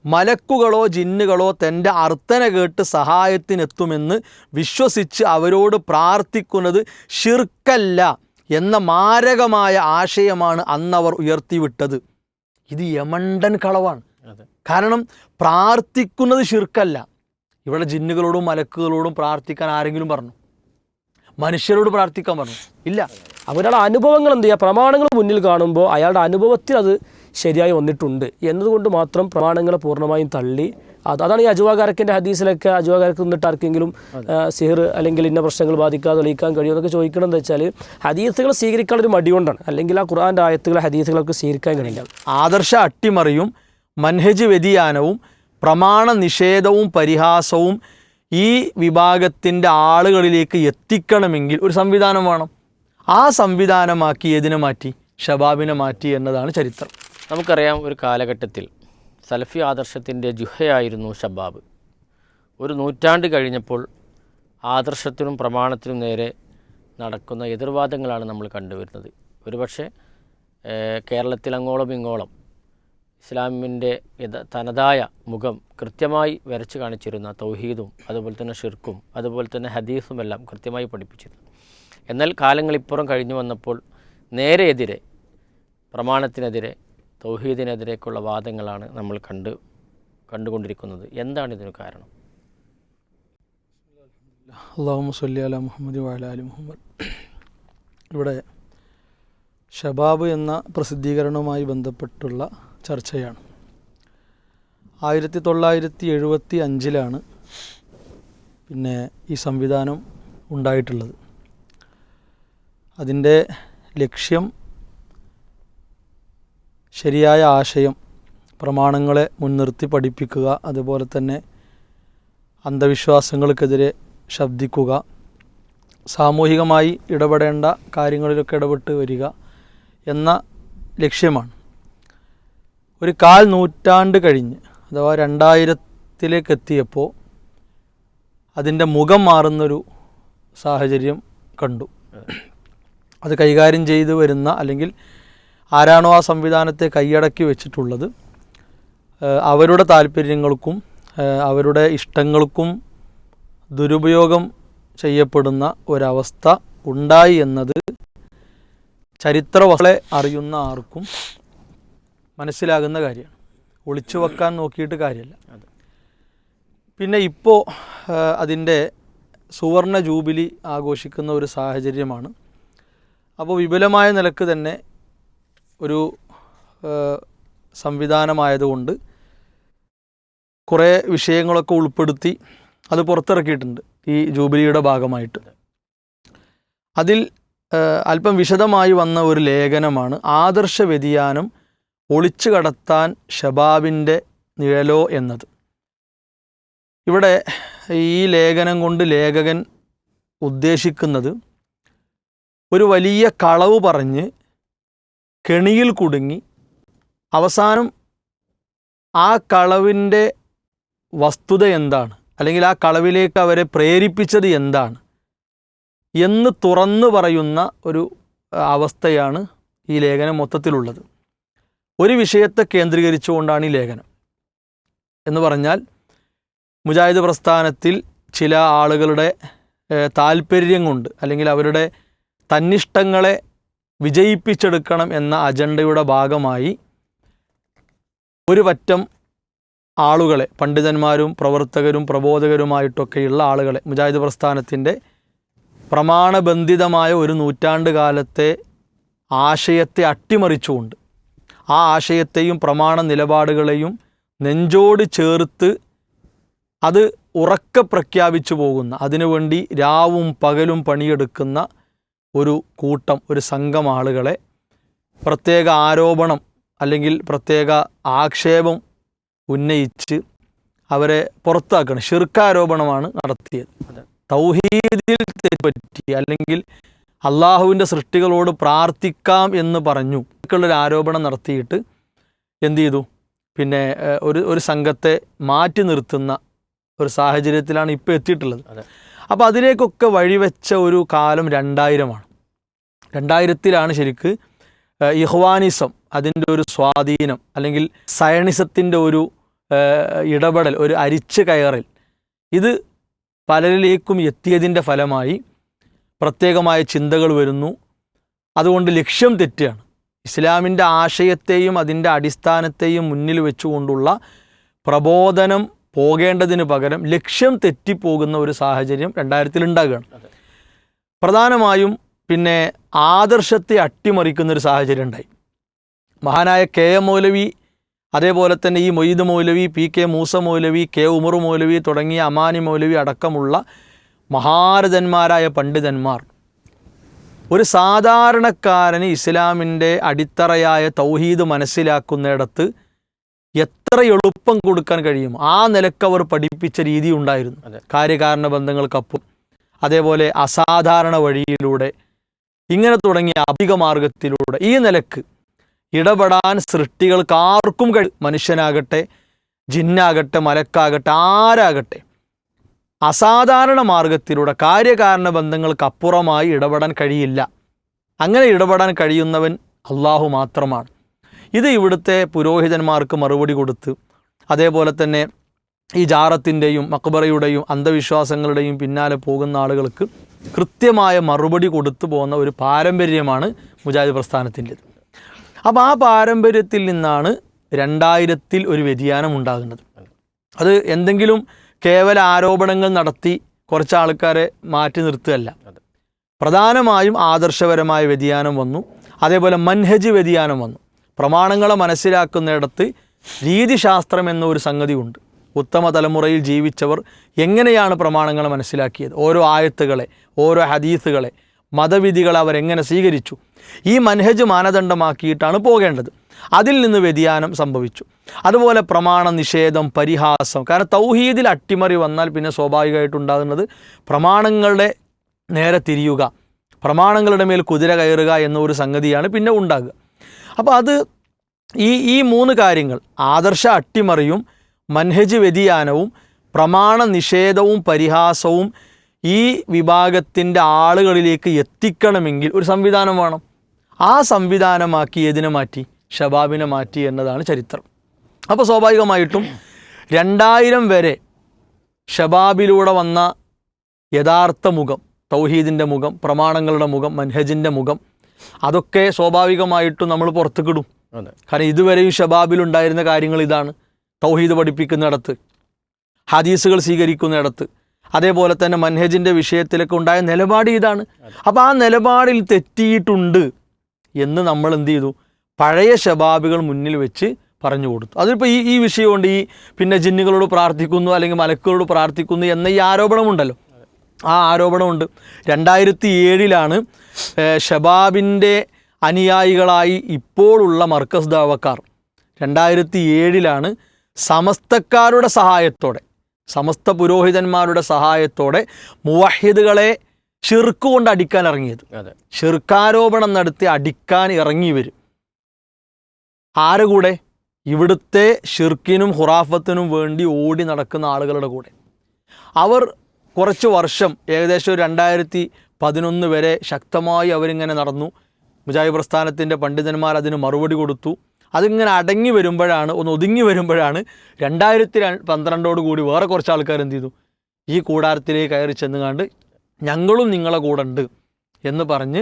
മലക്കുകളോ ജിന്നുകളോ തൻ്റെ അർത്ഥന കേട്ട് സഹായത്തിനെത്തുമെന്ന് വിശ്വസിച്ച് അവരോട് പ്രാർത്ഥിക്കുന്നത് ഷിർക്കല്ല എന്ന മാരകമായ ആശയമാണ് അന്നവർ ഉയർത്തിവിട്ടത്. ഇത് യമണ്ടൻ കളവാണ്. കാരണം പ്രാർത്ഥിക്കുന്നത് ഷിർക്കല്ല. ഇവിടെ ജിന്നുകളോടും മലക്കുകളോടും പ്രാർത്ഥിക്കാൻ ആരെങ്കിലും പറഞ്ഞു? മനുഷ്യരോട് പ്രാർത്ഥിക്കാൻ പറഞ്ഞു? ഇല്ല. അവരുടെ അനുഭവങ്ങൾ എന്ത് ചെയ്യുക, പ്രമാണങ്ങൾ മുന്നിൽ കാണുമ്പോൾ അയാളുടെ അനുഭവത്തിൽ അത് ശരിയായി വന്നിട്ടുണ്ട് എന്നതുകൊണ്ട് മാത്രം പ്രമാണങ്ങളെ പൂർണ്ണമായും തള്ളി. അതാണ് ഈ അജുവാകാരക്കിൻ്റെ ഹദീസിലൊക്കെ അജുവാകാരക്ക് നിന്നിട്ട് ആർക്കെങ്കിലും സിഹിർ അല്ലെങ്കിൽ ഇന്ന പ്രശ്നങ്ങൾ ബാധിക്കാതെ തെളിയിക്കാൻ കഴിയുമെന്നൊക്കെ ചോദിക്കണം. എന്ന് വെച്ചാൽ ഹദീസുകൾ സ്വീകരിക്കാനൊരു മടികൊണ്ടാണ്. അല്ലെങ്കിൽ ആ ഖുർആൻ്റെ ആയത്തുകൾ ഹദീസുകളൊക്കെ സ്വീകരിക്കാൻ കഴിയില്ല. ആദർശ അട്ടിമറിയും മൻഹജ് വ്യതിയാനവും പ്രമാണ നിഷേധവും പരിഹാസവും ഈ വിഭാഗത്തിൻ്റെ ആളുകളിലേക്ക് എത്തിക്കണമെങ്കിൽ ഒരു സംവിധാനം വേണം. ആ സംവിധാനമാക്കി ഏതിനെ മാറ്റി? ഷബാബിനെ മാറ്റി എന്നതാണ് ചരിത്രം. നമുക്കറിയാം, ഒരു കാലഘട്ടത്തിൽ സലഫി ആദർശത്തിൻ്റെ ജുഹയായിരുന്നു ഷബാബ്. ഒരു നൂറ്റാണ്ട് കഴിഞ്ഞപ്പോൾ ആദർശത്തിനും പ്രമാണത്തിനും നേരെ നടക്കുന്ന എതിർവാദങ്ങളാണ് നമ്മൾ കണ്ടുവരുന്നത്. ഒരുപക്ഷെ കേരളത്തിൽ അങ്ങോളം ഇങ്ങോളം ഇസ്ലാമിൻ്റെ തനതായ മുഖം കൃത്യമായി വരച്ചു കാണിച്ചിരുന്ന തൗഹീദും അതുപോലെ തന്നെ ഷിർക്കും അതുപോലെ തന്നെ ഹദീസും എല്ലാം കൃത്യമായി പഠിപ്പിച്ചിരുന്നു. എന്നാൽ കാലങ്ങളിപ്പുറം കഴിഞ്ഞു വന്നപ്പോൾ നേരെ എതിരെ, പ്രമാണത്തിനെതിരെ, തൗഹീദിനെതിരേക്കുള്ള വാദങ്ങളാണ് നമ്മൾ കണ്ടുകൊണ്ടിരിക്കുന്നത്. എന്താണ് ഇതിന് കാരണം? അല്ലാഹുമ്മ സ്വല്ലി അലാ മുഹമ്മദ് വഅലാ ആലി മുഹമ്മദ്. ഇവിടെ ഷബാബ് എന്ന പ്രസിദ്ധീകരണവുമായി ബന്ധപ്പെട്ടുള്ള ചർച്ചയാണ്. 1975 പിന്നെ ഈ സംവിധാനം ഉണ്ടായിട്ടുള്ളത്. അതിൻ്റെ ലക്ഷ്യം ശരിയായ ആശയം, പ്രമാണങ്ങളെ മുൻനിർത്തി പഠിപ്പിക്കുക, അതുപോലെ തന്നെ അന്ധവിശ്വാസങ്ങൾക്കെതിരെ ശബ്ദിക്കുക, സാമൂഹികമായി ഇടപെടേണ്ട കാര്യങ്ങളിലൊക്കെ ഇടപെട്ട് വരിക എന്ന ലക്ഷ്യമാണ്. ഒരു 1/4 നൂറ്റാണ്ട് കഴിഞ്ഞ്, അഥവാ 2000-ലേക്ക് എത്തിയപ്പോൾ അതിൻ്റെ മുഖം മാറുന്നൊരു സാഹചര്യം കണ്ടു. അത് കൈകാര്യം ചെയ്തു വരുന്ന, അല്ലെങ്കിൽ ആരാണോ ആ സംവിധാനത്തെ കൈയടക്കി വെച്ചിട്ടുള്ളത്, അവരുടെ താല്പര്യങ്ങൾക്കും അവരുടെ ഇഷ്ടങ്ങൾക്കും ദുരുപയോഗം ചെയ്യപ്പെടുന്ന ഒരവസ്ഥ ഉണ്ടായി എന്നത് ചരിത്രവസ്തുക്കളെ അറിയുന്ന ആർക്കും മനസ്സിലാകുന്ന കാര്യമാണ്. ഒളിച്ചു വെക്കാൻ നോക്കിയിട്ട് കാര്യമില്ല. പിന്നെ ഇപ്പോൾ അതിൻ്റെ സുവർണ ജൂബിലി ആഘോഷിക്കുന്ന ഒരു സാഹചര്യമാണ്. അപ്പോൾ വിപുലമായ നിലക്ക് തന്നെ ഒരു സംവിധാനമായതുകൊണ്ട് കുറേ വിഷയങ്ങളൊക്കെ ഉൾപ്പെടുത്തി അത് പുറത്തിറക്കിയിട്ടുണ്ട് ഈ ജൂബിലിയുടെ ഭാഗമായിട്ട്. അതിൽ അല്പം വിശദമായി വന്ന ഒരു ലേഖനമാണ് ആദർശ വ്യതിയാനം ഒളിച്ചു കടത്താൻ ഷബാബിൻ്റെ നിഴലോ എന്നത്. ഇവിടെ ഈ ലേഖനം കൊണ്ട് ലേഖകൻ ഉദ്ദേശിക്കുന്നത് ഒരു വലിയ കളവ് പറഞ്ഞ് കെണിയിൽ കുടുങ്ങി അവസാനം ആ കളവിൻ്റെ വസ്തുത എന്താണ്, അല്ലെങ്കിൽ ആ കളവിലേക്ക് അവരെ പ്രേരിപ്പിച്ചത് എന്താണ് എന്ന് തുറന്നു പറയുന്ന ഒരു അവസ്ഥയാണ് ഈ ലേഖനം മൊത്തത്തിലുള്ളത്. ഒരു വിഷയത്തെ കേന്ദ്രീകരിച്ചുകൊണ്ടാണ് ഈ ലേഖനം. എന്ന് പറഞ്ഞാൽ മുജാഹിദ് പ്രസ്ഥാനത്തിൽ ചില ആളുകളുടെ താല്പര്യം കൊണ്ട്, അല്ലെങ്കിൽ അവരുടെ തന്നിഷ്ടങ്ങളെ വിജയിപ്പിച്ചെടുക്കണം എന്ന അജണ്ടയുടെ ഭാഗമായി ഒരു പറ്റം ആളുകളെ, പണ്ഡിതന്മാരും പ്രവർത്തകരും പ്രബോധകരുമായിട്ടൊക്കെയുള്ള ആളുകളെ, മുജാഹിദ് പ്രസ്ഥാനത്തിൻ്റെ പ്രമാണബന്ധിതമായ ഒരു നൂറ്റാണ്ട് കാലത്തെ ആശയത്തെ അട്ടിമറിച്ചുകൊണ്ട്, ആ ആശയത്തെയും പ്രമാണ നിലപാടുകളെയും നെഞ്ചോട് ചേർത്ത് അത് ഉറക്കെ പ്രഖ്യാപിച്ചു പോകുന്ന, അതിനുവേണ്ടി രാവും പകലും പണിയെടുക്കുന്ന ഒരു കൂട്ടം, ഒരു സംഘം ആളുകളെ പ്രത്യേക ആരോപണം അല്ലെങ്കിൽ പ്രത്യേക ആക്ഷേപം ഉന്നയിച്ച് അവരെ പുറത്താക്കണം. ഷിർക്കാരോപണമാണ് നടത്തിയത്. തൗഹീദിൽ തെറ്റുപറ്റി, അല്ലെങ്കിൽ അള്ളാഹുവിൻ്റെ സൃഷ്ടികളോട് പ്രാർത്ഥിക്കാം എന്ന് പറഞ്ഞു ഉള്ളൊരു ആരോപണം നടത്തിയിട്ട് എന്തു ചെയ്തു? പിന്നെ ഒരു സംഘത്തെ മാറ്റി നിർത്തുന്ന ഒരു സാഹചര്യത്തിലാണ് ഇപ്പോൾ എത്തിയിട്ടുള്ളത്. അപ്പോൾ അതിലേക്കൊക്കെ വഴിവെച്ച ഒരു കാലം 2000-ആണ്. 2000-ലാണ് ശരിക്ക് ഇഖ്വാനിസം അതിൻ്റെ ഒരു സ്വാധീനം, അല്ലെങ്കിൽ സയണിസത്തിൻ്റെ ഒരു ഇടപെടൽ, ഒരു അരിച്ചു കയറൽ, ഇത് പലരിലേക്കും എത്തിയതിൻ്റെ ഫലമായി പ്രത്യേകമായ ചിന്തകൾ വരുന്നു. അതുകൊണ്ട് ലക്ഷ്യം തെറ്റുകയാണ്. ഇസ്ലാമിൻ്റെ ആശയത്തെയും അതിൻ്റെ അടിസ്ഥാനത്തെയും മുന്നിൽ വെച്ചുകൊണ്ടുള്ള പ്രബോധനം പോകേണ്ടതിന് പകരം ലക്ഷ്യം തെറ്റിപ്പോകുന്ന ഒരു സാഹചര്യം 2000 ഉണ്ടാകുകയാണ്. പ്രധാനമായും പിന്നെ ആദർശത്തെ അട്ടിമറിക്കുന്നൊരു സാഹചര്യം ഉണ്ടായി. മഹാനായ KM മൗലവി, അതേപോലെ തന്നെ ഈ മൊയ്ദ് മൗലവി, PK മൂസ മൗലവി, K ഉമർ മൗലവി തുടങ്ങിയ അമാനി മൗലവി അടക്കമുള്ള മഹാരഥന്മാരായ പണ്ഡിതന്മാർ ഒരു സാധാരണക്കാരന് ഇസ്ലാമിൻ്റെ അടിത്തറയായ തൗഹീദ് മനസ്സിലാക്കുന്നിടത്ത് എത്ര എളുപ്പം കൊടുക്കാൻ കഴിയും ആ നിലക്ക് അവർ പഠിപ്പിച്ച രീതി ഉണ്ടായിരുന്നു. കാര്യകാരണ ബന്ധങ്ങൾക്കപ്പും അതേപോലെ അസാധാരണ വഴിയിലൂടെ ഇങ്ങനെ തുടങ്ങിയ അധിക മാർഗത്തിലൂടെ ഈ നിലക്ക് ഇടപെടാൻ സൃഷ്ടികൾക്ക് ആർക്കും മനുഷ്യനാകട്ടെ, ജിന്നാകട്ടെ, മലക്കാകട്ടെ, ആരാകട്ടെ അസാധാരണ മാർഗത്തിലൂടെ കാര്യകാരണ ബന്ധങ്ങൾക്കപ്പുറമായി ഇടപെടാൻ കഴിയില്ല. അങ്ങനെ ഇടപെടാൻ കഴിയുന്നവൻ അള്ളാഹു മാത്രമാണ്. ഇത് ഇവിടുത്തെ പുരോഹിതന്മാർക്ക് മറുപടി കൊടുത്ത് അതേപോലെ തന്നെ ഈ ജാറത്തിൻ്റെയും മക്ബറയുടെയും അന്ധവിശ്വാസങ്ങളുടെയും പിന്നാലെ പോകുന്ന ആളുകൾക്ക് കൃത്യമായ മറുപടി കൊടുത്തു പോകുന്ന ഒരു പാരമ്പര്യമാണ് മുജാഹിദ് പ്രസ്ഥാനത്തിൻ്റെത്. അപ്പോൾ ആ പാരമ്പര്യത്തിൽ നിന്നാണ് 2000-ൽ ഒരു വ്യതിയാനം ഉണ്ടാകുന്നത്. അത് എന്തെങ്കിലും കേവല ആരോപണങ്ങൾ നടത്തി കുറച്ച് ആൾക്കാരെ മാറ്റി നിർത്തുകയല്ല. പ്രധാനമായും ആദർശപരമായ വ്യതിയാനം വന്നു. അതേപോലെ മൻഹജ് വ്യതിയാനം വന്നു. പ്രമാണങ്ങളെ മനസ്സിലാക്കുന്നിടത്ത് രീതിശാസ്ത്രം എന്നൊരു സംഗതി ഉണ്ട്. ഉത്തമ തലമുറയിൽ ജീവിച്ചവർ എങ്ങനെയാണ് പ്രമാണങ്ങളെ മനസ്സിലാക്കിയത്, ഓരോ ആയത്തുകളെ, ഓരോ ഹദീസുകളെ, മതവിധികളെ അവരെങ്ങനെ സ്വീകരിച്ചു, ഈ മൻഹജ് മാനദണ്ഡമാക്കിയിട്ടാണ് പോകേണ്ടത്. അതിൽ നിന്ന് വ്യതിയാനം സംഭവിച്ചു. അതുപോലെ പ്രമാണ നിഷേധം, പരിഹാസം. കാരണം തൗഹീദിൽ അട്ടിമറി വന്നാൽ പിന്നെ സ്വാഭാവികമായിട്ടുണ്ടാകുന്നത് പ്രമാണങ്ങളുടെ നേരെ തിരിയുക, പ്രമാണങ്ങളുടെ മേൽ കുതിര കയറുക എന്നൊരു സംഗതിയാണ് പിന്നെ ഉണ്ടാകുക. അപ്പോൾ അത് ഈ 3 കാര്യങ്ങൾ, ആദർശ അട്ടിമറിയും മൻഹജ് വ്യതിയാനവും പ്രമാണ നിഷേധവും പരിഹാസവും ഈ വിഭാഗത്തിൻ്റെ ആളുകളിലേക്ക് എത്തിക്കണമെങ്കിൽ ഒരു സംവിധാനം വേണം. ആ സംവിധാനമാക്കി ഏതിനെ മാറ്റി? ഷബാബിനെ മാറ്റി എന്നതാണ് ചരിത്രം. അപ്പോൾ സ്വാഭാവികമായിട്ടും 2000 വരെ ഷബാബിലൂടെ വന്ന യഥാർത്ഥ മുഖം, തൗഹീദിൻ്റെ മുഖം, പ്രമാണങ്ങളുടെ മുഖം, മൻഹജിൻ്റെ മുഖം, അതൊക്കെ സ്വാഭാവികമായിട്ടും നമ്മൾ പുറത്തുകിടും. കാരണം ഇതുവരെയും ഷബാബിലുണ്ടായിരുന്ന കാര്യങ്ങൾ ഇതാണ്. തൗഹീദ് പഠിപ്പിക്കുന്നിടത്ത്, ഹദീസുകൾ സ്വീകരിക്കുന്നിടത്ത്, അതേപോലെ തന്നെ മൻഹജിൻ്റെ വിഷയത്തിലൊക്കെ ഉണ്ടായ നിലപാട് ഇതാണ്. അപ്പോൾ ആ നിലപാടിൽ തെറ്റിയിട്ടുണ്ട് എന്ന് നമ്മൾ എന്ത് ചെയ്തു? പഴയ ഷബാബുകൾ മുന്നിൽ വെച്ച് പറഞ്ഞു കൊടുത്തു. അതിപ്പോൾ ഈ വിഷയമുണ്ട്. ഈ പിന്നെ ജിന്നുകളോട് പ്രാർത്ഥിക്കുന്നു അല്ലെങ്കിൽ മലക്കുകളോട് പ്രാർത്ഥിക്കുന്നു എന്ന ഈ ആരോപണമുണ്ടല്ലോ, ആ ആരോപണമുണ്ട്. 2007-ലാണ് ഷബാബിൻ്റെ അനുയായികളായി ഇപ്പോഴുള്ള മർക്കസ് ദാവക്കാർ 2007-ലാണ് സമസ്തക്കാരുടെ സഹായത്തോടെ, സമസ്ത പുരോഹിതന്മാരുടെ സഹായത്തോടെ മുവഹിദുകളെ ഷിർക്ക് കൊണ്ട് അടിക്കാൻ ഇറങ്ങിയത്. ഷിർക്കാരോപണം നടത്തി അടിക്കാൻ ഇറങ്ങി വരും. ആരുടെ കൂടെ? ഇവിടുത്തെ ഷിർക്കിനും ഖുറാഫത്തിനും വേണ്ടി ഓടി നടക്കുന്ന ആളുകളുടെ കൂടെ. അവർ കുറച്ച് വർഷം, ഏകദേശം 2011 വരെ ശക്തമായി അവരിങ്ങനെ നടന്നു. മുജാഹിദ് പ്രസ്ഥാനത്തിൻ്റെ പണ്ഡിതന്മാർ അതിന് മറുപടി കൊടുത്തു. അതിങ്ങനെ അടങ്ങി വരുമ്പോഴാണ്, ഒന്ന് ഒതുങ്ങി വരുമ്പോഴാണ് 2012 വേറെ കുറച്ച് ആൾക്കാർ എന്ത് ചെയ്തു? ഈ കൂടാരത്തിലേക്ക് കയറി ചെന്നുകാണ്ട് ഞങ്ങളും നിങ്ങളെ കൂടെ ഉണ്ട് എന്ന് പറഞ്ഞ്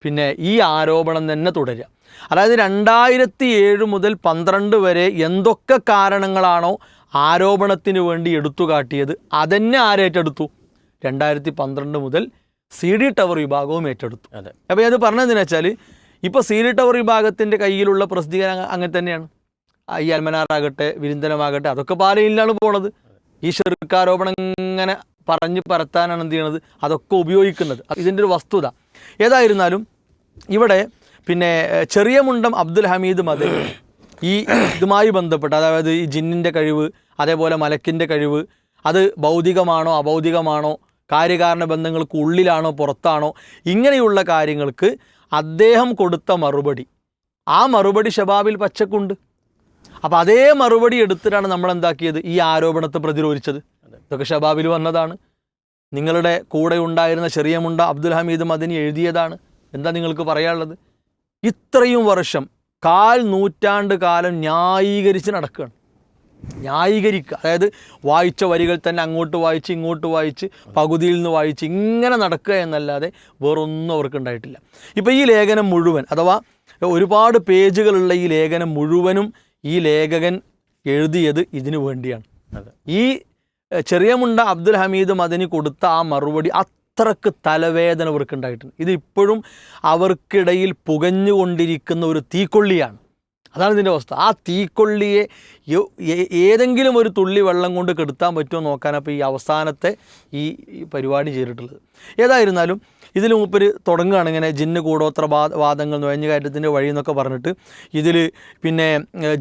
പിന്നെ ഈ ആരോപണം തന്നെ തുടരുക. അതായത് 2007 മുതൽ 12 വരെ എന്തൊക്കെ കാരണങ്ങളാണോ ആരോപണത്തിന് വേണ്ടി എടുത്തു കാട്ടിയത് അതന്നെ ആരേറ്റെടുത്തു? 2012 മുതൽ CD ടവർ വിഭാഗവും ഏറ്റെടുത്തു. അപ്പോൾ അത് പറഞ്ഞതെന്ന് വെച്ചാൽ ഇപ്പോൾ CD ടവർ വിഭാഗത്തിൻ്റെ കയ്യിലുള്ള പ്രസിദ്ധീകരണം അങ്ങനെ തന്നെയാണ്. ഈ അൽമനാറാകട്ടെ, വിരിന്തനമാകട്ടെ, അതൊക്കെ പാലയിലാണ് പോണത്. ഈ ഷിർക്കാരോപണം ഇങ്ങനെ പറഞ്ഞ് പരത്താനാണ് എന്ത് ചെയ്യണത്, അതൊക്കെ ഉപയോഗിക്കുന്നത്. ഇതിൻ്റെ ഒരു വസ്തുത. ഏതായിരുന്നാലും ഇവിടെ പിന്നെ ചെറിയ മുണ്ടം അബ്ദുൽ ഹമീദ് മദനി ഈ ഇതുമായി ബന്ധപ്പെട്ട്, അതായത് ഈ ജിന്നിൻ്റെ കഴിവ്, അതേപോലെ മലക്കിൻ്റെ കഴിവ്, അത് ഭൗതികമാണോ അഭൗതികമാണോ, കാര്യകാരണ ബന്ധങ്ങൾക്ക് ഉള്ളിലാണോ പുറത്താണോ, ഇങ്ങനെയുള്ള കാര്യങ്ങൾക്ക് അദ്ദേഹം കൊടുത്ത മറുപടി, ആ മറുപടി ഷബാബിൽ പച്ചക്കുണ്ട്. അപ്പോൾ അതേ മറുപടി എടുത്തിട്ടാണ് നമ്മൾ എന്താക്കിയത്? ഈ ആരോപണത്തെ പ്രതിരോധിച്ചത്. ഇതൊക്കെ ഷബാബിൽ വന്നതാണ്. നിങ്ങളുടെ കൂടെ ഉണ്ടായിരുന്ന ചെറിയ മുണ്ട അബ്ദുൽ ഹമീദ് മദനി എഴുതിയതാണ്. എന്താ നിങ്ങൾക്ക് പറയാനുള്ളത്? ഇത്രയും വർഷം, 1/4 നൂറ്റാണ്ട് കാലം ന്യായീകരിച്ച് നടക്കുകയാണ്. ന്യായീകരിക്കുക. അതായത് വായിച്ച വരികൾ തന്നെ അങ്ങോട്ട് വായിച്ച് ഇങ്ങോട്ട് വായിച്ച് പകുതിയിൽ നിന്ന് വായിച്ച് ഇങ്ങനെ നടക്കുക എന്നല്ലാതെ വേറൊന്നും അവർക്ക് ഉണ്ടായിട്ടില്ല. ഇപ്പോൾ ഈ ലേഖനം മുഴുവൻ, അഥവാ ഒരുപാട് പേജുകളുള്ള ഈ ലേഖനം മുഴുവനും ഈ ലേഖകൻ എഴുതിയത് ഇതിനു വേണ്ടിയാണ്. ഈ ചെറിയ മുണ്ട അബ്ദുൽ ഹമീദ് മദനി കൊടുത്ത ആ മറുപടി അത്രക്ക് തലവേദന അവർക്ക് ഉണ്ടായിട്ടുണ്ട്. ഇത് ഇപ്പോഴും അവർക്കിടയിൽ പുകഞ്ഞുകൊണ്ടിരിക്കുന്ന ഒരു തീക്കൊള്ളിയാണ്. അതാണ് ഇതിൻ്റെ അവസ്ഥ. ആ തീക്കൊള്ളിയെ ഏതെങ്കിലും ഒരു തുള്ളി വെള്ളം കൊണ്ട് കെടുത്താൻ പറ്റുമോ നോക്കാനപ്പോൾ ഈ അവസാനത്തെ ഈ പരിപാടി ചെയ്തിട്ടുള്ളത്. ഏതായിരുന്നാലും ഇതിൽ മൂപ്പര് തുടങ്ങുകയാണ് ഇങ്ങനെ ജിന്ന് കൂടോത്ര വാദങ്ങൾ നുഴഞ്ഞുകയറ്റത്തിൻ്റെ വഴി എന്നൊക്കെ പറഞ്ഞിട്ട് ഇതിൽ പിന്നെ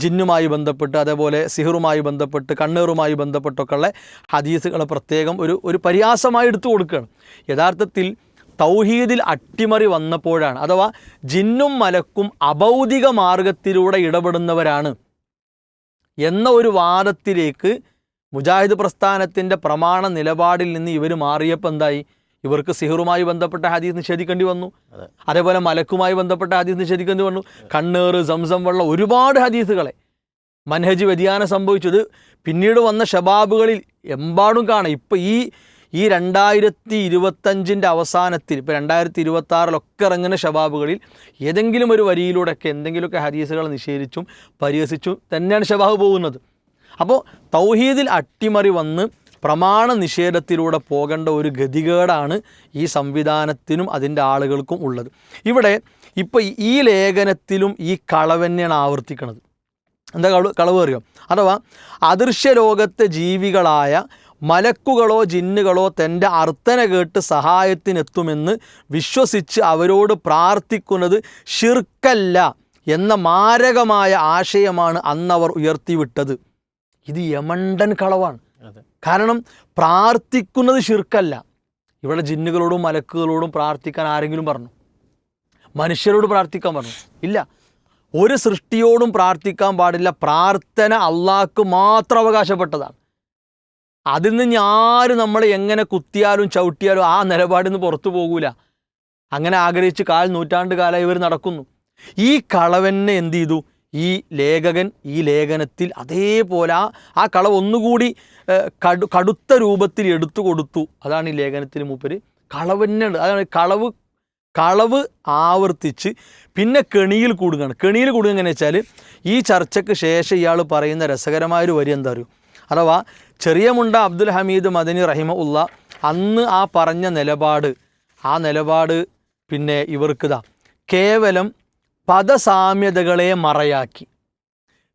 ജിന്നുമായി ബന്ധപ്പെട്ട് അതേപോലെ സിഹറുമായി ബന്ധപ്പെട്ട് കണ്ണേറുമായി ബന്ധപ്പെട്ടൊക്കെ ഉള്ള ഹദീസുകൾ പ്രത്യേകം ഒരു പരിഹാസമായി എടുത്തു കൊടുക്കുകയാണ്. യഥാർത്ഥത്തിൽ തൗഹീദിൽ അട്ടിമറി വന്നപ്പോഴാണ്, അഥവാ ജിന്നും മലക്കും അഭൗതിക മാർഗത്തിലൂടെ ഇടപെടുന്നവരാണ് എന്ന ഒരു വാദത്തിലേക്ക് മുജാഹിദ് പ്രസ്ഥാനത്തിൻ്റെ പ്രമാണ നിലപാടിൽ നിന്ന് ഇവർ മാറിയപ്പോൾ എന്തായി? ഇവർക്ക് സിഹറുമായി ബന്ധപ്പെട്ട ഹദീസ് നിഷേധിക്കേണ്ടി വന്നു, അതേപോലെ മലക്കുമായി ബന്ധപ്പെട്ട ഹദീസ് നിഷേധിക്കേണ്ടി വന്നു. കണ്ണേറ്, സംസം വെള്ളം, ഒരുപാട് ഹദീസുകളെ മൻഹജ് വ്യതിയാനം സംഭവിച്ചത് പിന്നീട് വന്ന ഷബാബുകളിൽ എമ്പാടും കാണാം. ഇപ്പോൾ ഈ 2025 അവസാനത്തിൽ, ഇപ്പോൾ 2026 ഇറങ്ങുന്ന ഷബാബുകളിൽ ഏതെങ്കിലും ഒരു വരിയിലൂടെയൊക്കെ എന്തെങ്കിലുമൊക്കെ ഹദീസുകൾ നിഷേധിച്ചും പരിഹസിച്ചും തന്നെയാണ് ഷബാബ് പോകുന്നത്. അപ്പോൾ തൗഹീദിൽ അട്ടിമറി വന്ന് പ്രമാണ നിഷേധത്തിലൂടെ പോകേണ്ട ഒരു ഗതികേടാണ് ഈ സംവിധാനത്തിനും അതിൻ്റെ ആളുകൾക്കും ഉള്ളത്. ഇവിടെ ഇപ്പോൾ ഈ ലേഖനത്തിലും ഈ കളവന്നെയാണ് ആവർത്തിക്കുന്നത്. എന്താ കളവ് അറിയോ? അഥവാ അദൃശ്യ ലോകത്തെ ജീവികളായ മലക്കുകളോ ജിന്നുകളോ തൻ്റെ അർത്ഥന കേട്ട് സഹായത്തിനെത്തുമെന്ന് വിശ്വസിച്ച് അവരോട് പ്രാർത്ഥിക്കുന്നത് ഷിർക്കല്ല എന്ന മാരകമായ ആശയമാണ് അന്നവർ ഉയർത്തിവിട്ടത്. ഇത് യമണ്ടൻ കളവാണ്. കാരണം പ്രാർത്ഥിക്കുന്നത് ഷിർക്കല്ല. ഇവിടെ ജിന്നുകളോടും മലക്കുകളോടും പ്രാർത്ഥിക്കാൻ ആരെങ്കിലും പറഞ്ഞു? മനുഷ്യരോട് പ്രാർത്ഥിക്കാൻ പറഞ്ഞു? ഇല്ല. ഒരു സൃഷ്ടിയോടും പ്രാർത്ഥിക്കാൻ പാടില്ല. പ്രാർത്ഥന അള്ളാഹ്ക്ക് മാത്രം അവകാശപ്പെട്ടതാണ്. അതിൽ നിന്ന് ആരും നമ്മളെ എങ്ങനെ കുത്തിയാലും ചവിട്ടിയാലും ആ നിലപാടിൽ നിന്ന് പുറത്തു പോകൂല. അങ്ങനെ ആഗ്രഹിച്ച് നൂറ്റാണ്ട് കാലമായി ഇവർ നടക്കുന്നു. ഈ കളവനെ എന്ത് ചെയ്തു? ഈ ലേഖകൻ ഈ ലേഖനത്തിൽ അതേപോലെ ആ കളവ് ഒന്നുകൂടി കടുത്ത രൂപത്തിൽ എടുത്തു കൊടുത്തു. അതാണ് ഈ ലേഖനത്തിൽ മൂപ്പര് കളവന്നുണ്ട്. അതാണ് കളവ് ആവർത്തിച്ച് പിന്നെ കെണിയിൽ കൂടുകയാണ്. കെണിയിൽ കൂടുക എങ്ങനെ വെച്ചാൽ, ഈ ചർച്ചയ്ക്ക് ശേഷം ഇയാൾ പറയുന്ന രസകരമായൊരു വരി എന്താ അറിയോ? അഥവാ ചെറിയ മുണ്ട അബ്ദുൽ ഹമീദ് മദനി റഹിമഹുല്ല അന്ന് ആ പറഞ്ഞ നിലപാട് പിന്നെ ഇവർക്കിതാ കേവലം പദസാമ്യതകളെ മറയാക്കി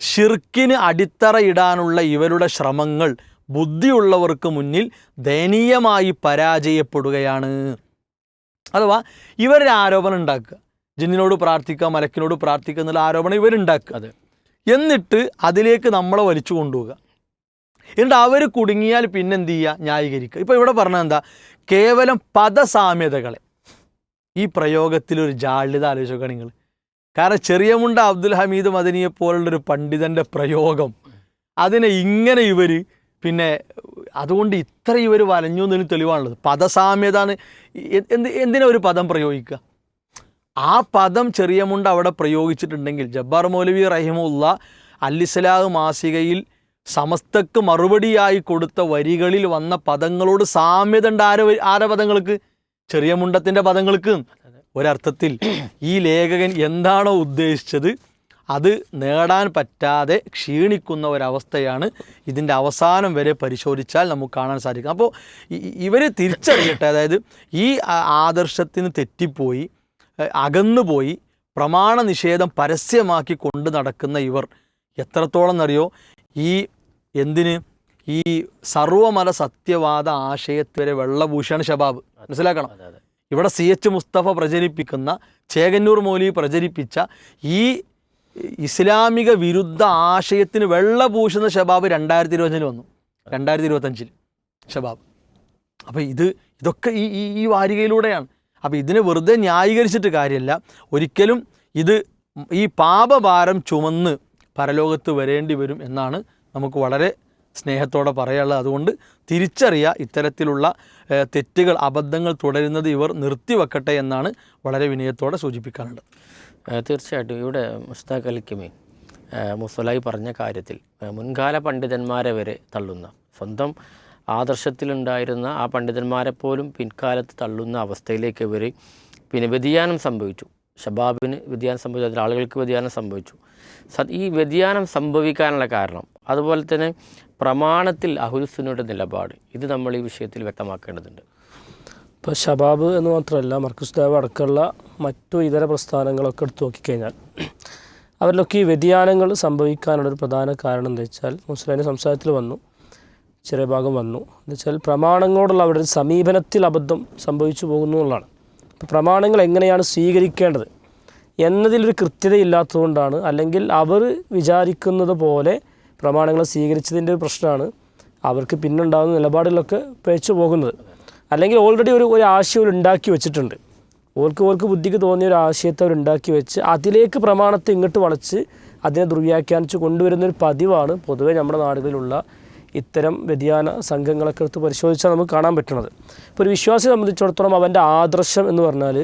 ഷിർക്കിന് അടിത്തറയിടാനുള്ള ഇവരുടെ ശ്രമങ്ങൾ ബുദ്ധിയുള്ളവർക്ക് മുന്നിൽ ദയനീയമായി പരാജയപ്പെടുകയാണ്. അഥവാ ഇവരൊരു ആരോപണം ഉണ്ടാക്കുക, ജിന്നിനോട് പ്രാർത്ഥിക്കുക, മലക്കിനോട് പ്രാർത്ഥിക്കുക എന്നുള്ള ആരോപണം ഇവരുണ്ടാക്കുക. എന്നിട്ട് അതിലേക്ക് നമ്മളെ വലിച്ചു കൊണ്ടുപോവുക. എന്നിട്ട് അവർ കുടുങ്ങിയാൽ പിന്നെന്ത് ചെയ്യുക? ന്യായീകരിക്കുക. ഇപ്പോൾ ഇവിടെ പറഞ്ഞത് എന്താ? കേവലം പദസാമ്യതകളെ. ഈ പ്രയോഗത്തിലൊരു ജാള്യത ആലോചിക്കുക നിങ്ങൾ. കാരണം ചെറിയ മുണ്ട അബ്ദുൽ ഹമീദ് മദനിയെ പോലുള്ളൊരു പണ്ഡിതൻ്റെ പ്രയോഗം, അതിനെ ഇങ്ങനെ ഇവർ പിന്നെ അതുകൊണ്ട് ഇത്ര ഇവർ വലഞ്ഞു എന്നതിന് തെളിവാണുള്ളത്. പദസാമ്യത എന്തിനാ ഒരു പദം പ്രയോഗിക്കുക? ആ പദം ചെറിയ മുണ്ട അവിടെ പ്രയോഗിച്ചിട്ടുണ്ടെങ്കിൽ ജബ്ബാർ മൗലവി റഹിമുല്ല അൽ-ഇസ്ലാഹ് മാസികയിൽ സമസ്തക്ക് മറുപടിയായി കൊടുത്ത വരികളിൽ വന്ന പദങ്ങളോട് സാമ്യത ഉണ്ട്. ആരെ പദങ്ങൾക്ക്? ചെറിയ മുണ്ടത്തിൻ്റെ പദങ്ങൾക്ക്. ഒരർത്ഥത്തിൽ ഈ ലേഖകൻ എന്താണോ ഉദ്ദേശിച്ചത് അത് നേടാൻ പറ്റാതെ ക്ഷീണിക്കുന്ന ഒരവസ്ഥയാണ് ഇതിൻ്റെ അവസാനം വരെ പരിശോധിച്ചാൽ നമുക്ക് കാണാൻ സാധിക്കും. അപ്പോൾ ഇവർ തിരിച്ചറിയട്ടെ, അതായത് ഈ ആദർശത്തിന് തെറ്റിപ്പോയി അകന്നുപോയി പ്രമാണ നിഷേധം പരസ്യമാക്കി കൊണ്ട് നടക്കുന്ന ഇവർ എത്രത്തോളം എന്നറിയോ? ഈ സർവമത സത്യവാദ ആശയത്തെ വരെ വെള്ളഭൂഷാണ് ഷബാബ്. മനസ്സിലാക്കണം. ഇവിടെ CH മുസ്തഫ പ്രചരിപ്പിക്കുന്ന, ചേകന്നൂർ മൗലവി പ്രചരിപ്പിച്ച ഈ ഇസ്ലാമിക വിരുദ്ധ ആശയത്തിന് വെള്ളഭൂഷുന്ന ഷബാബ് 2025 വന്നു, 2025 ഷബാബ്. അപ്പോൾ ഇതൊക്കെ ഈ വാരികയിലൂടെയാണ്. അപ്പോൾ ഇതിനെ വെറുതെ ന്യായീകരിച്ചിട്ട് കാര്യമില്ല. ഒരിക്കലും ഈ പാപഭാരം ചുമന്ന് പരലോകത്ത് വരേണ്ടി വരും എന്നാണ് നമുക്ക് വളരെ സ്നേഹത്തോടെ പറയാനുള്ളത്. അതുകൊണ്ട് തിരിച്ചറിയുക, ഇത്തരത്തിലുള്ള തെറ്റുകൾ അബദ്ധങ്ങൾ തുടരുന്നത് ഇവർ നിർത്തിവെക്കട്ടെ എന്നാണ് വളരെ വിനയത്തോടെ സൂചിപ്പിക്കാനുള്ളത്. തീർച്ചയായിട്ടും ഇവിടെ മുസ്താഖ് അലിക്കുമേ മുസ്വലായി പറഞ്ഞ കാര്യത്തിൽ മുൻകാല പണ്ഡിതന്മാരെ വരെ തള്ളുന്ന, സ്വന്തം ആദർശത്തിലുണ്ടായിരുന്ന ആ പണ്ഡിതന്മാരെ പോലും പിൻകാലത്ത് തള്ളുന്ന അവസ്ഥയിലേക്ക് ഇവർ പിന്നെ വ്യതിയാനം സംഭവിച്ചു. ഷബാബിന് വ്യതിയാനം സംഭവിച്ചു, അതിൽ ആളുകൾക്ക് വ്യതിയാനം സംഭവിച്ചു. ഈ വ്യതിയാനം സംഭവിക്കാനുള്ള കാരണം, അതുപോലെ തന്നെ പ്രമാണത്തിൽ അഹ്ലുസുന്നയുടെ നിലപാട്, ഇത് നമ്മൾ ഈ വിഷയത്തിൽ വ്യക്തമാക്കേണ്ടതുണ്ട്. ഇപ്പോൾ ഷബാബ് എന്ന് മാത്രമല്ല, മർക്കസ് ദഅവ അടക്കമുള്ള മറ്റു ഇതര പ്രസ്ഥാനങ്ങളൊക്കെ എടുത്ത് നോക്കിക്കഴിഞ്ഞാൽ അവരിലൊക്കെ ഈ വ്യതിയാനങ്ങൾ സംഭവിക്കാനുള്ളൊരു പ്രധാന കാരണം എന്താ വെച്ചാൽ, മുസ്ലിം സംസാരത്തിൽ വന്നു, ചെറിയ ഭാഗം വന്നു, എന്ന് വെച്ചാൽ പ്രമാണങ്ങളോടുള്ള അവരുടെ സമീപനത്തിൽ അബദ്ധം സംഭവിച്ചു പോകുന്നു എന്നുള്ളതാണ്. അപ്പോൾ പ്രമാണങ്ങൾ എങ്ങനെയാണ് സ്വീകരിക്കേണ്ടത് എന്നതിലൊരു കൃത്യതയില്ലാത്തതുകൊണ്ടാണ്, അല്ലെങ്കിൽ അവർ വിചാരിക്കുന്നത് പോലെ പ്രമാണങ്ങളെ സ്വീകരിച്ചതിൻ്റെ ഒരു പ്രശ്നമാണ് അവർക്ക് പിന്നുണ്ടാകുന്ന നിലപാടുകളൊക്കെ പിഴച്ചു പോകുന്നത്. അല്ലെങ്കിൽ ഓൾറെഡി ഒരു ആശയം അവർ ഉണ്ടാക്കി വെച്ചിട്ടുണ്ട്, ഓർക്ക് ബുദ്ധിക്ക് തോന്നിയ ഒരു ആശയത്തെ അവർ ഉണ്ടാക്കി വെച്ച് അതിലേക്ക് പ്രമാണത്തെ ഇങ്ങോട്ട് വളച്ച് അതിനെ ദുർവ്യാഖ്യാനിച്ച് കൊണ്ടുവരുന്നൊരു പതിവാണ് പൊതുവേ നമ്മുടെ നാടുകളിലുള്ള ഇത്തരം വ്യതിയാന സംഘങ്ങളൊക്കെ എടുത്ത് പരിശോധിച്ചാൽ നമുക്ക് കാണാൻ പറ്റുന്നത്. ഇപ്പോൾ ഒരു വിശ്വാസിയെ സംബന്ധിച്ചിടത്തോളം അവൻ്റെ ആദർശം എന്ന് പറഞ്ഞാൽ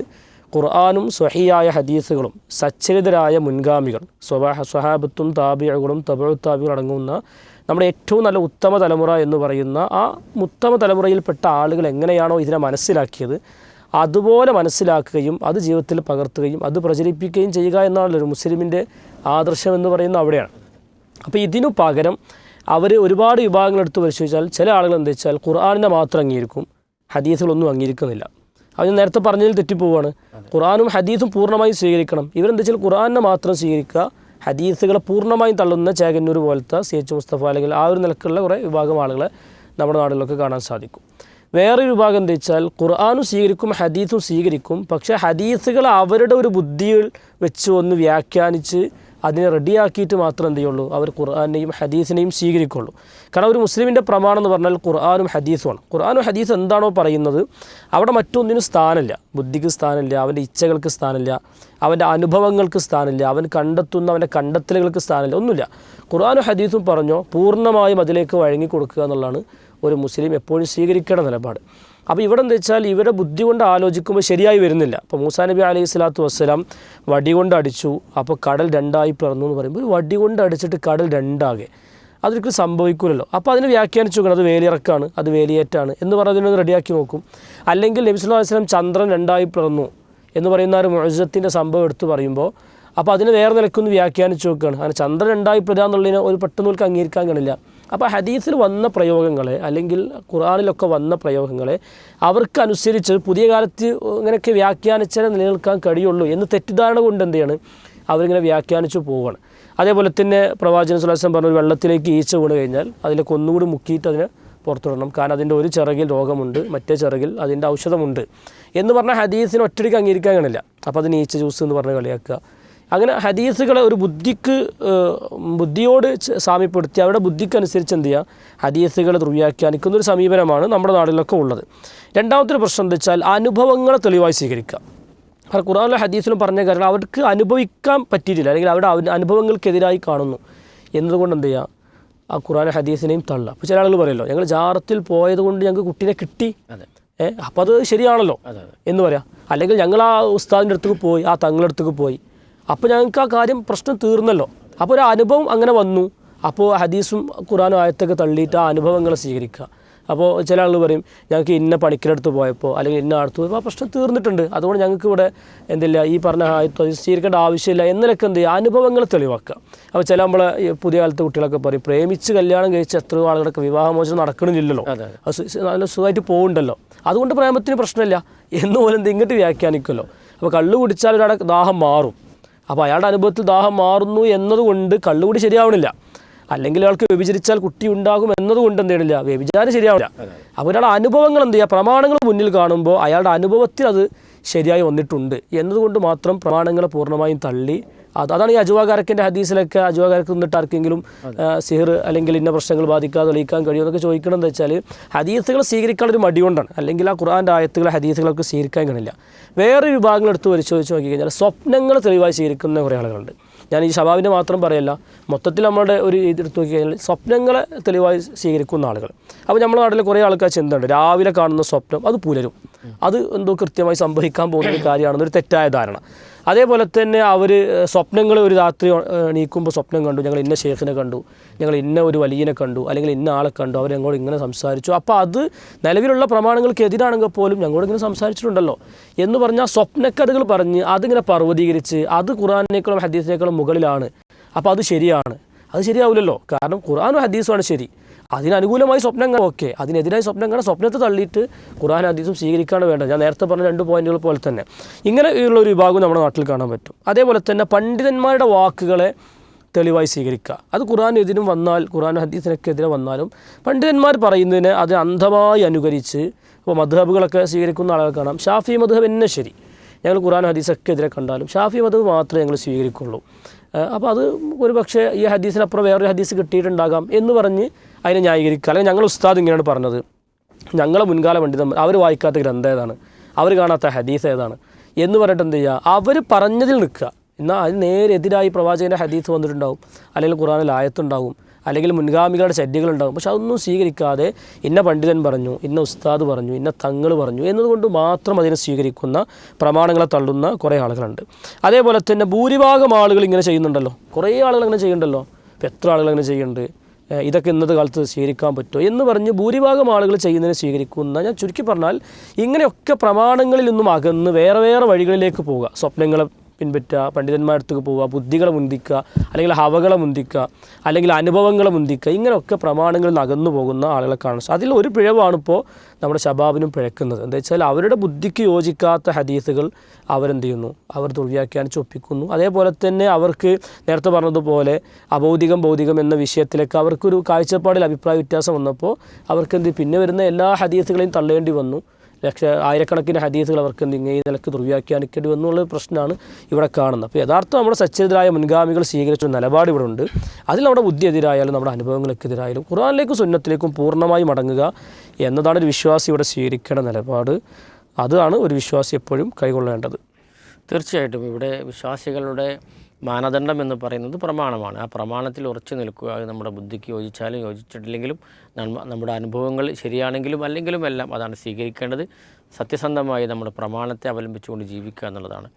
ഖുർആനും സ്വഹിയായ ഹദീസുകളും സച്ചരിതരായ മുൻഗാമികൾ സ്വഹാബത്തും താബിഅകളും തബഉ താബികൾ അടങ്ങുന്ന നമ്മുടെ ഏറ്റവും നല്ല ഉത്തമ തലമുറ എന്ന് പറയുന്ന ആ ഉത്തമ തലമുറയിൽപ്പെട്ട ആളുകൾ എങ്ങനെയാണോ ഇതിനെ മനസ്സിലാക്കിയത് അതുപോലെ മനസ്സിലാക്കുകയും അത് ജീവിതത്തിൽ പകർത്തുകയും അത് പ്രചരിപ്പിക്കുകയും ചെയ്യുക എന്നാണല്ലോ ഒരു മുസ്ലിമിൻ്റെ ആദർശം എന്ന് പറയുന്നത് അവിടെയാണ്. അപ്പോൾ ഇതിനു പകരം അവർ ഒരുപാട് വിഭാഗങ്ങളെടുത്ത് പരിശോധിച്ചാൽ ചില ആളുകൾ എന്താ വെച്ചാൽ ഖുർആനിനെ മാത്രം അംഗീകരിക്കും, ഹദീസുകളൊന്നും അംഗീകരിക്കുന്നില്ല. അത് ഞാൻ നേരത്തെ പറഞ്ഞതിൽ തെറ്റിപ്പോവാണ്. ഖുർആനും ഹദീസും പൂർണ്ണമായും സ്വീകരിക്കണം. ഇവരെന്താ വെച്ചാൽ ഖുർആനിനെ മാത്രം സ്വീകരിക്കുക, ഹദീസുകളെ പൂർണ്ണമായും തള്ളുന്ന ചേകന്നൂർ പോലത്തെ CH മുസ്തഫ അല്ലെങ്കിൽ ആ ഒരു നിലക്കുള്ള കുറേ വിഭാഗം ആളുകളെ നമ്മുടെ നാടുകളിലൊക്കെ കാണാൻ സാധിക്കും. വേറൊരു വിഭാഗം എന്താ വെച്ചാൽ ഖുർആനും സ്വീകരിക്കും ഹദീസും സ്വീകരിക്കും, പക്ഷേ ഹദീസുകൾ അവരുടെ ഒരു ബുദ്ധിയിൽ വെച്ച് ഒന്ന് വ്യാഖ്യാനിച്ച് അതിനെ റെഡിയാക്കിയിട്ട് മാത്രം എന്ത് ചെയ്യുള്ളൂ, അവർ ഖുർആനെയും ഹദീസിനെയും സ്വീകരിക്കുള്ളൂ. കാരണം ഒരു മുസ്ലിമിൻ്റെ പ്രമാണം എന്ന് പറഞ്ഞാൽ ഖുർആനും ഹദീസുമാണ്. ഖുർആനും ഹദീസ് എന്താണോ പറയുന്നത് അവിടെ മറ്റൊന്നിനും സ്ഥാനമില്ല. ബുദ്ധിക്ക് സ്ഥാനമില്ല, അവൻ്റെ ഇച്ഛകൾക്ക് സ്ഥാനമില്ല, അവൻ്റെ അനുഭവങ്ങൾക്ക് സ്ഥാനമില്ല, അവൻ കണ്ടെത്തുന്ന അവൻ്റെ കണ്ടെത്തലുകൾക്ക് സ്ഥാനമില്ല, ഒന്നുമില്ല. ഖുർആനും ഹദീസും പറഞ്ഞോ പൂർണ്ണമായും അതിലേക്ക് വഴങ്ങി കൊടുക്കുക എന്നുള്ളതാണ് ഒരു മുസ്ലിം എപ്പോഴും സ്വീകരിക്കേണ്ട നിലപാട്. അപ്പോൾ ഇവിടെ എന്താ വെച്ചാൽ ഇവരുടെ ബുദ്ധി കൊണ്ട് ആലോചിക്കുമ്പോൾ ശരിയായി വരുന്നില്ല. അപ്പോൾ മൂസാ നബി അലൈഹി സ്വലാത്തു വസ്സലാം വടി കൊണ്ട് അടിച്ചു, അപ്പോൾ കടൽ രണ്ടായി പിളർന്നു എന്ന് പറയുമ്പോൾ ഒരു വടി കൊണ്ട് അടിച്ചിട്ട് കടൽ രണ്ടാകെ അതൊരിക്കലും സംഭവിക്കില്ലല്ലോ. അപ്പോൾ അതിന് വ്യാഖ്യാനിച്ചു നോക്കണം, അത് വേലിയിറക്കാണ്, അത് വേലിയേറ്റാണ് എന്ന് പറഞ്ഞതിനൊന്ന് റെഡിയാക്കി നോക്കും. അല്ലെങ്കിൽ നബി സല്ലല്ലാഹു അലൈഹി വസല്ലം ചന്ദ്രൻ രണ്ടായി പിളർന്നു എന്ന് പറയുന്ന ഒരു മുഅ്ജിസത്തിൻ്റെ സംഭവം എടുത്ത് പറയുമ്പോൾ അപ്പോൾ അതിന് വേറെ നിലക്കൊന്ന് വ്യാഖ്യാനിച്ച് നോക്കുകയാണ്. അങ്ങനെ ചന്ദ്രൻ രണ്ടായി പിളരുക എന്നുള്ളതിനെ ഒരു പെട്ടെന്ന് അംഗീകരിക്കാൻ കഴിയില്ല. അപ്പോൾ ഹദീസിൽ വന്ന പ്രയോഗങ്ങളെ അല്ലെങ്കിൽ ഖുർആനിലൊക്കെ വന്ന പ്രയോഗങ്ങളെ അവർക്കനുസരിച്ച് പുതിയ കാലത്ത് ഇങ്ങനെയൊക്കെ വ്യാഖ്യാനിച്ചാലേ നിലനിൽക്കാൻ കഴിയുള്ളൂ എന്ന് തെറ്റിദ്ധാരണ കൊണ്ട് എന്ത് ചെയ്യാണ് അവരിങ്ങനെ വ്യാഖ്യാനിച്ചു പോവുകയാണ്. അതേപോലെ തന്നെ പ്രവാചകൻ സ്വല്ലല്ലാഹു അലൈഹി വസല്ലം പറഞ്ഞ ഒരു വെള്ളത്തിലേക്ക് ഈച്ച വീണ് കഴിഞ്ഞാൽ അതിലേക്ക് ഒന്നുകൂടി മുക്കിയിട്ട് അതിനെ പുറത്തുവിടണം, കാരണം അതിൻ്റെ ഒരു ചിറകിൽ രോഗമുണ്ട്, മറ്റേ ചിറകിൽ അതിൻ്റെ ഔഷധമുണ്ട് എന്ന് പറഞ്ഞാൽ ഹദീസിന് ഒറ്റയ്ക്ക് അംഗീകരിക്കാൻ കാണില്ല. അപ്പോൾ അതിന് ഈച്ച ജ്യൂസ് എന്ന് പറഞ്ഞ് കളിയാക്കുക. അങ്ങനെ ഹദീസുകളെ ഒരു ബുദ്ധിയോട് സാമ്യപ്പെടുത്തി അവരുടെ ബുദ്ധിക്കനുസരിച്ച് എന്ത് ചെയ്യുക ഹദീസുകളെ ദുർവ്യാഖ്യാനിക്കുന്ന ഒരു സമീപനമാണ് നമ്മുടെ നാട്ടിലൊക്കെ ഉള്ളത്. രണ്ടാമത്തെ പ്രശ്നം എന്താ വെച്ചാൽ അനുഭവങ്ങളെ തെളിവായി സ്വീകരിക്കുക. കാരണം ഖുർആനിലും ഹദീസിലും പറഞ്ഞ കാര്യം അവർക്ക് അനുഭവിക്കാൻ പറ്റിയിട്ടില്ല, അല്ലെങ്കിൽ അവരുടെ അനുഭവങ്ങൾക്കെതിരായി കാണുന്നു എന്നതുകൊണ്ട് എന്ത് ചെയ്യുക ആ ഖുർആൻ ഹദീസിനെയും തള്ളുക. അപ്പോൾ ചില ആളുകൾ പറയുമല്ലോ ഞങ്ങൾ ജാറത്തിൽ പോയത് കൊണ്ട് ഞങ്ങൾക്ക് കുട്ടീനെ കിട്ടി, അപ്പോൾ അത് ശരിയാണല്ലോ എന്ന് പറയാം. അല്ലെങ്കിൽ ഞങ്ങൾ ആ ഉസ്താദിൻ്റെ അടുത്തേക്ക് പോയി, ആ തങ്ങളുടെ അടുത്തേക്ക് പോയി, അപ്പോൾ ഞങ്ങൾക്ക് ആ കാര്യം പ്രശ്നം തീർന്നല്ലോ. അപ്പോൾ ഒരു അനുഭവം അങ്ങനെ വന്നു, അപ്പോൾ ഹദീസും ഖുർആനും ആയത്തൊക്കെ തള്ളിയിട്ട് ആ അനുഭവങ്ങളെ സ്വീകരിക്കുക. അപ്പോൾ ചില ആളുകൾ പറയും ഞങ്ങൾക്ക് ഇന്ന പണിക്കരടുത്ത് പോയപ്പോൾ അല്ലെങ്കിൽ ഇന്ന അടുത്ത് പോയപ്പോൾ ആ പ്രശ്നം തീർന്നിട്ടുണ്ട്, അതുകൊണ്ട് ഞങ്ങൾക്ക് ഇവിടെ എന്തില്ല ഈ പറഞ്ഞ ആയത്ത് സ്വീകരിക്കേണ്ട ആവശ്യമില്ല എന്നൊക്കെ എന്ത് ചെയ്യുക അനുഭവങ്ങൾ തെളിവാക്കുക. അപ്പോൾ ചില നമ്മളെ പുതിയ കാലത്തെ കുട്ടികളൊക്കെ പറയും പ്രേമിച്ച് കല്യാണം കഴിച്ച് എത്രയോ ആളുകളൊക്കെ വിവാഹമോചനം നടക്കണില്ലല്ലോ, അത് നല്ല സുഖമായിട്ട് പോകുന്നുണ്ടല്ലോ, അതുകൊണ്ട് പ്രേമത്തിന് പ്രശ്നമില്ല എന്ന് പോലെ എന്ത് ഇങ്ങോട്ട് വ്യാഖ്യാനിക്കുമല്ലോ. അപ്പോൾ കള്ളു കുടിച്ചാൽ ഒരാളുടെ ദാഹം മാറും, അപ്പോൾ അയാളുടെ അനുഭവത്തിൽ ദാഹം മാറുന്നു എന്നതുകൊണ്ട് കള്ളുകൂടി ശരിയാവണില്ല. അല്ലെങ്കിൽ അയാൾക്ക് വ്യഭിചരിച്ചാൽ കുട്ടി ഉണ്ടാകും എന്നതുകൊണ്ട് എന്ത് ചെയ്യണില്ല, വ്യഭിചാരം ശരിയാവില്ല. അപ്പോൾ ഒരാളുടെ അനുഭവങ്ങൾ എന്ത് ചെയ്യുക പ്രമാണങ്ങൾ മുന്നിൽ കാണുമ്പോൾ അയാളുടെ അനുഭവത്തിൽ അത് ശരിയായി വന്നിട്ടുണ്ട് എന്നതുകൊണ്ട് മാത്രം പ്രമാണങ്ങളെ പൂർണ്ണമായും തള്ളി അതാണ് ഈ അജുവാകാരക്കിൻ്റെ ഹദീസിലൊക്കെ അജുവാകാരക്ക് നിന്നിട്ട് ആർക്കെങ്കിലും സിഹിർ അല്ലെങ്കിൽ ഇന്ന പ്രശ്നങ്ങൾ ബാധിക്കാതെ തെളിയിക്കാൻ കഴിയുമെന്നൊക്കെ ചോദിക്കണമെന്ന് വെച്ചാൽ ഹദീസുകൾ സ്വീകരിക്കാനൊരു മടി കൊണ്ടാണ്, അല്ലെങ്കിൽ ആ ഖുർആൻ്റെ ആയത്തുകൾ ഹദീസുകളൊക്കെ സ്വീകരിക്കാൻ കഴിയില്ല. വേറെ വിഭാഗങ്ങൾ എടുത്ത് പരിശോധിച്ച് നോക്കിക്കഴിഞ്ഞാൽ സ്വപ്നങ്ങൾ തെളിവായി സ്വീകരിക്കുന്ന കുറേ ആളുകളുണ്ട്. ഞാൻ ഈ ഷബാബിൻ്റെ മാത്രം പറയല്ല, മൊത്തത്തിൽ നമ്മുടെ ഒരു ഇതെടുത്ത് നോക്കിക്കഴിഞ്ഞാൽ സ്വപ്നങ്ങളെ തെളിവായി സ്വീകരിക്കുന്ന ആളുകൾ. അപ്പോൾ നമ്മുടെ നാട്ടിൽ കുറേ ആൾക്കാർ ചിന്തയുണ്ട് രാവിലെ കാണുന്ന സ്വപ്നം അത് പുലരും, അത് എന്തോ കൃത്യമായി സംഭവിക്കാൻ പോകുന്ന ഒരു കാര്യമാണെന്നൊരു തെറ്റായ ധാരണ. അതേപോലെ തന്നെ അവർ സ്വപ്നങ്ങൾ ഒരു രാത്രി എണീക്കുമ്പോൾ സ്വപ്നം കണ്ടു, ഞങ്ങൾ ഇന്ന ഷേഖിനെ കണ്ടു, ഞങ്ങൾ ഇന്ന ഒരു വലിയനെ കണ്ടു, അല്ലെങ്കിൽ ഇന്ന ആളെ കണ്ടു, അവർ ഞങ്ങളോട് ഇങ്ങനെ സംസാരിച്ചു. അപ്പോൾ അത് നിലവിലുള്ള പ്രമാണങ്ങൾക്ക് എതിരാണെങ്കിൽ പോലും ഞങ്ങളോട് ഇങ്ങനെ സംസാരിച്ചിട്ടുണ്ടല്ലോ എന്ന് പറഞ്ഞാൽ സ്വപ്നക്കഥകൾ പറഞ്ഞ് അതിങ്ങനെ പർവ്വതീകരിച്ച് അത് ഖുർആനിനേക്കാളും ഹദീസിനേക്കാളും മുകളിലാണ്, അപ്പോൾ അത് ശരിയാണ്. അത് ശരിയാവില്ലല്ലോ. കാരണം ഖുർആനും ഹദീസുമാണ് ശരി. അതിനനുകൂലമായി സ്വപ്നം കാണാം, ഓക്കെ. അതിനെതിരായി സ്വപ്നം കാണാൻ സ്വപ്നത്തെ തള്ളിയിട്ട് ഖുർആൻ ഹദീസും സ്വീകരിക്കാണ് വേണ്ടത്. ഞാൻ നേരത്തെ പറഞ്ഞ 2 പോയിന്റുകൾ പോലെ തന്നെ ഇങ്ങനെയുള്ള ഒരു വിഭാഗം നമ്മുടെ നാട്ടിൽ കാണാൻ പറ്റും. അതേപോലെ തന്നെ പണ്ഡിതന്മാരുടെ വാക്കുകളെ തെളിവായി സ്വീകരിക്കുക. അത് ഖുർആനെതിരും വന്നാൽ, ഖുർആൻ ഹദീസിനൊക്കെ എതിരെ വന്നാലും പണ്ഡിതന്മാർ പറയുന്നതിനെ അത് അന്ധമായി അനുകരിച്ച്, ഇപ്പോൾ മദ്ഹബുകളൊക്കെ സ്വീകരിക്കുന്ന ആളുകൾ കാണാം, ഷാഫി മദ്ഹബ് തന്നെ ശരി, ഞങ്ങൾ ഖുർആൻ ഹദീസൊക്കെ എതിരെ കണ്ടാലും ഷാഫി മദ്ഹബ് മാത്രമേ ഞങ്ങൾ സ്വീകരിക്കുള്ളൂ. അപ്പോൾ അത് ഒരു പക്ഷേ ഈ ഹദീസിനപ്പുറം വേറൊരു ഹദീസ് കിട്ടിയിട്ടുണ്ടാകാം എന്ന് പറഞ്ഞ് അതിനെ ന്യായീകരിക്കുക. അല്ലെങ്കിൽ ഞങ്ങൾ ഉസ്താദ് ഇങ്ങനെയാണ് പറഞ്ഞത്, ഞങ്ങളെ മുൻകാല പണ്ഡിതന്മാർ അവർ വായിക്കാത്ത ഗ്രന്ഥം ഏതാണ്, അവർ കാണാത്ത ഹദീസ് ഏതാണ് എന്ന് പറഞ്ഞിട്ട് എന്ത് ചെയ്യുക, അവർ പറഞ്ഞതിൽ നിൽക്കുക. എന്നാൽ അതിന് നേരെ എതിരായി പ്രവാചകൻ്റെ ഹദീസ് വന്നിട്ടുണ്ടാവും, അല്ലെങ്കിൽ ഖുർആനിൽ ആയത്തുണ്ടാവും, അല്ലെങ്കിൽ മുൻഗാമികളുടെ ചര്യകളുണ്ടാകും. പക്ഷെ അതൊന്നും സ്വീകരിക്കാതെ ഇന്ന പണ്ഡിതൻ പറഞ്ഞു, ഇന്ന ഉസ്താദ് പറഞ്ഞു, ഇന്ന തങ്ങൾ പറഞ്ഞു എന്നതുകൊണ്ട് മാത്രം അതിനെ സ്വീകരിക്കുന്ന, പ്രമാണങ്ങളെ തള്ളുന്ന കുറേ ആളുകളുണ്ട്. അതേപോലെ തന്നെ ഭൂരിഭാഗം ആളുകൾ ഇങ്ങനെ ചെയ്യുന്നുണ്ടല്ലോ, കുറേ ആളുകൾ അങ്ങനെ ചെയ്യുന്നുണ്ടല്ലോ. ഇപ്പോൾ എത്ര ആളുകൾ അങ്ങനെ ചെയ്യുന്നുണ്ട്, ഇതൊക്കെ ഇന്നത്തെ കാലത്ത് സ്വീകരിക്കാൻ പറ്റുമോ എന്ന് പറഞ്ഞ് ഭൂരിഭാഗം ആളുകൾ ചെയ്യുന്നതിനെ സ്വീകരിക്കുന്ന, ഞാൻ ചുരുക്കി പറഞ്ഞാൽ ഇങ്ങനെയൊക്കെ പ്രമാണങ്ങളിൽ നിന്നും അകന്ന് വേറെ വേറെ വഴികളിലേക്ക് പോവുക, സ്വപ്നങ്ങളെ പിൻപറ്റുക, പണ്ഡിതന്മാരുടെ അടുത്തേക്ക് പോവുക, ബുദ്ധികളെ മുന്തിക്കുക, അല്ലെങ്കിൽ ഹവകളെ മുന്തിക്കുക, അല്ലെങ്കിൽ അനുഭവങ്ങളെ മുന്തിക്കുക, ഇങ്ങനെയൊക്കെ പ്രമാണങ്ങളിൽ നിന്ന് അകന്നു പോകുന്ന ആളുകളെ കാണാം. അതിൽ ഒരു പിഴവാണിപ്പോൾ നമ്മുടെ ശബാബിനും പിഴക്കുന്നത്. എന്താ വെച്ചാൽ അവരുടെ ബുദ്ധിക്ക് യോജിക്കാത്ത ഹദീസുകൾ അവരെന്ത് ചെയ്യുന്നു, അവർ ദുർവ്യാഖ്യാനിച്ച് ഒപ്പിക്കുന്നു. അതേപോലെ തന്നെ അവർക്ക് നേരത്തെ പറഞ്ഞതുപോലെ അഭൗതികം ഭൗതികം എന്ന വിഷയത്തിലേക്ക് അവർക്കൊരു കാഴ്ചപ്പാടിൽ അഭിപ്രായ വ്യത്യാസം വന്നപ്പോൾ അവർക്കെന്ത് പിന്നെ വരുന്ന എല്ലാ ഹദീസുകളെയും തള്ളേണ്ടി വന്നു. ആയിരക്കണക്കിന് ഹദീസുകൾ അവർക്ക് ഈ നിലക്ക് ദുർവ്യാഖ്യാനിക്കേണ്ടി വന്നുള്ള പ്രശ്നമാണ് ഇവിടെ കാണുന്നത്. അപ്പോൾ യഥാർത്ഥം നമ്മുടെ സച്ചരിതരായ മുൻഗാമികൾ സ്വീകരിച്ച നിലപാട് ഇവിടെ ഉണ്ട്. അതിൽ നമ്മുടെ ബുദ്ധി എതിരായാലും നമ്മുടെ അനുഭവങ്ങൾക്കെതിരായാലും ഖുർആനിലേക്കും സുന്നത്തിലേക്കും പൂർണ്ണമായി മടങ്ങുക എന്നതാണ് ഒരു വിശ്വാസി ഇവിടെ സ്വീകരിക്കേണ്ട നിലപാട്. അതാണ് ഒരു വിശ്വാസി എപ്പോഴും കൈകൊള്ളേണ്ടത്. തീർച്ചയായിട്ടും ഇവിടെ വിശ്വാസികളുടെ മാനദണ്ഡം എന്ന് പറയുന്നത് പ്രമാണമാണ്. ആ പ്രമാണത്തിൽ ഉറച്ചു നിൽക്കുക. അത് നമ്മുടെ ബുദ്ധിക്ക് യോജിച്ചാലും യോജിച്ചിട്ടില്ലെങ്കിലും നമ്മുടെ അനുഭവങ്ങൾ ശരിയാണെങ്കിലും അല്ലെങ്കിലും എല്ലാം അതാണ് സ്വീകരിക്കേണ്ടത്. സത്യസന്ധമായി നമ്മുടെ പ്രമാണത്തെ അവലംബിച്ചുകൊണ്ട് ജീവിക്കുക എന്നുള്ളതാണ്.